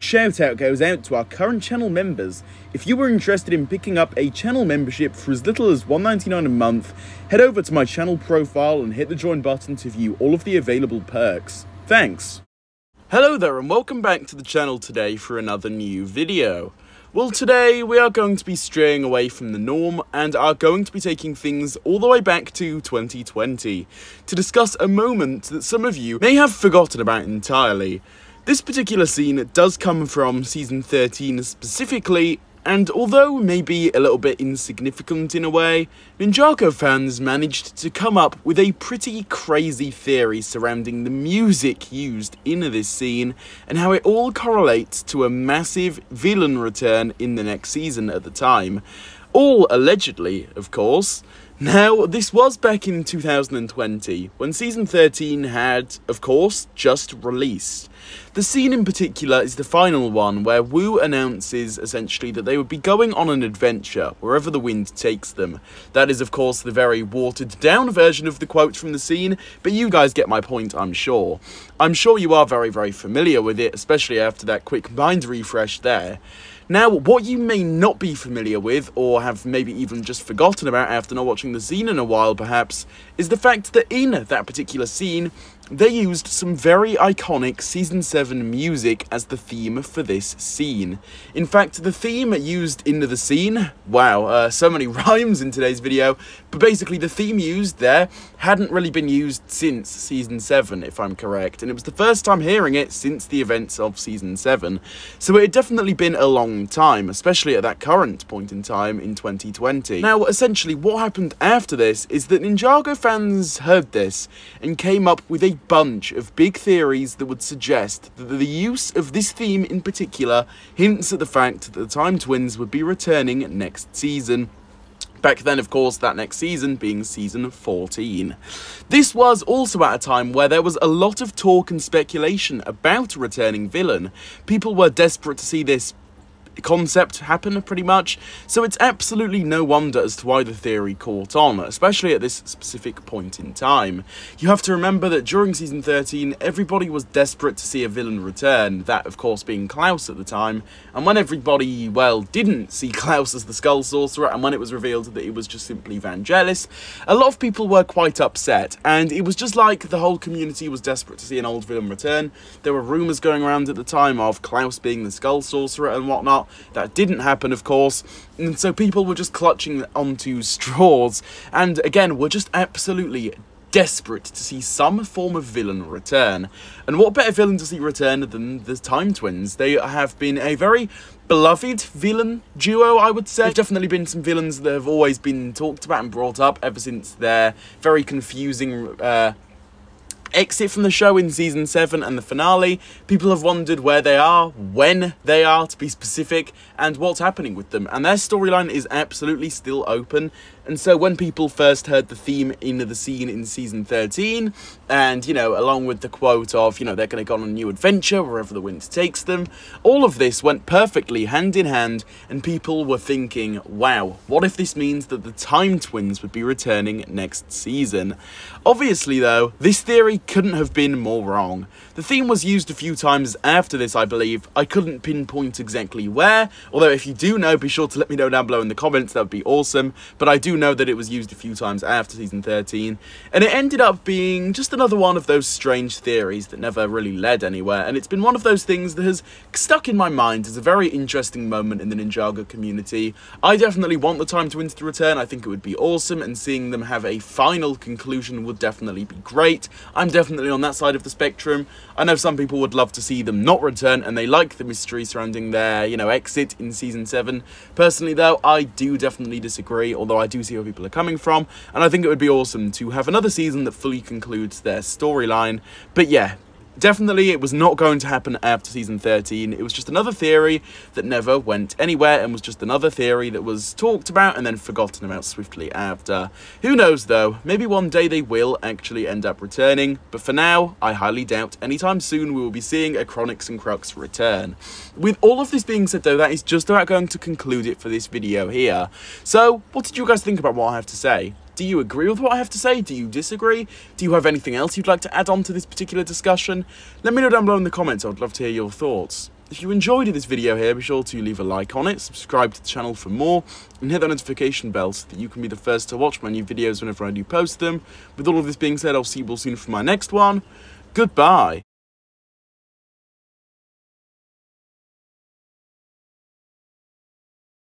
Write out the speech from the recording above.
shout out goes out to our current channel members. If you were interested in picking up a channel membership for as little as $1.99 a month, head over to my channel profile and hit the join button to view all of the available perks. Thanks! Hello there and welcome back to the channel today for another new video. Well, today we are going to be straying away from the norm and are going to be taking things all the way back to 2020 to discuss a moment that some of you may have forgotten about entirely. This particular scene does come from Season 13 specifically, and although maybe a little bit insignificant in a way, Ninjago fans managed to come up with a pretty crazy theory surrounding the music used in this scene and how it all correlates to a massive villain return in the next season at the time. All allegedly, of course. Now, this was back in 2020, when Season 13 had, of course, just released. The scene in particular is the final one, where Wu announces, essentially, that they would be going on an adventure, wherever the wind takes them. That is, of course, the very watered-down version of the quote from the scene, but you guys get my point, I'm sure. I'm sure you are very, very familiar with it, especially after that quick mind refresh there. Now, what you may not be familiar with, or have maybe even just forgotten about after not watching the scene in a while perhaps, is the fact that in that particular scene, they used some very iconic Season 7 music as the theme for this scene. In fact, the theme used in the scene, wow, so many rhymes in today's video, but basically the theme used there hadn't really been used since Season 7, if I'm correct, and it was the first time hearing it since the events of Season 7, so it had definitely been a long time, especially at that current point in time in 2020. Now, essentially, what happened after this is that Ninjago fans heard this and came up with a bunch of big theories that would suggest that the use of this theme in particular hints at the fact that the Time Twins would be returning next season. Back then, of course, that next season being Season 14. This was also at a time where there was a lot of talk and speculation about a returning villain. People were desperate to see this concept happen, pretty much, so it's absolutely no wonder as to why the theory caught on, especially at this specific point in time. You have to remember that during Season 13, everybody was desperate to see a villain return, that of course being Klaus at the time, and when everybody, well, didn't see Klaus as the Skull Sorcerer, and when it was revealed that it was just simply Vangelis, a lot of people were quite upset, and it was just like the whole community was desperate to see an old villain return. There were rumours going around at the time of Klaus being the Skull Sorcerer and whatnot. That didn't happen, of course, and so people were just clutching onto straws, and again, were just absolutely desperate to see some form of villain return. And what better villain to see return than the Time Twins? They have been a very beloved villain duo, I would say. There've definitely been some villains that have always been talked about and brought up ever since their very confusing exit from the show in Season 7 and the finale. People have wondered where they are, when they are, to be specific, and what's happening with them. And their storyline is absolutely still open. And so when people first heard the theme in the scene in Season 13, and, you know, along with the quote of, you know, they're going to go on a new adventure wherever the wind takes them, all of this went perfectly hand in hand, and people were thinking, wow, what if this means that the Time Twins would be returning next season? Obviously, though, this theory couldn't have been more wrong. The theme was used a few times after this, I believe. I couldn't pinpoint exactly where, although if you do know, be sure to let me know down below in the comments, that would be awesome. But I do know that it was used a few times after Season 13, and it ended up being just another one of those strange theories that never really led anywhere, and it's been one of those things that has stuck in my mind as a very interesting moment in the Ninjago community. I definitely want the Time Twins to return. I think it would be awesome, and seeing them have a final conclusion would definitely be great. I'm definitely on that side of the spectrum. I know some people would love to see them not return, and they like the mystery surrounding their, you know, exit in Season 7. Personally, though, I do definitely disagree, although I do see where people are coming from, and I think it would be awesome to have another season that fully concludes their storyline. But yeah, definitely it was not going to happen after Season 13. It was just another theory that never went anywhere, and was just another theory that was talked about and then forgotten about swiftly after. Who knows though, maybe one day they will actually end up returning, but for now, I highly doubt anytime soon we will be seeing a Chronix and Crux return. With all of this being said though, that is just about going to conclude it for this video here. So, what did you guys think about what I have to say? Do you agree with what I have to say? Do you disagree? Do you have anything else you'd like to add on to this particular discussion? Let me know down below in the comments. I would love to hear your thoughts. If you enjoyed this video here, be sure to leave a like on it, subscribe to the channel for more, and hit that notification bell so that you can be the first to watch my new videos whenever I do post them. With all of this being said, I'll see you all soon for my next one. Goodbye.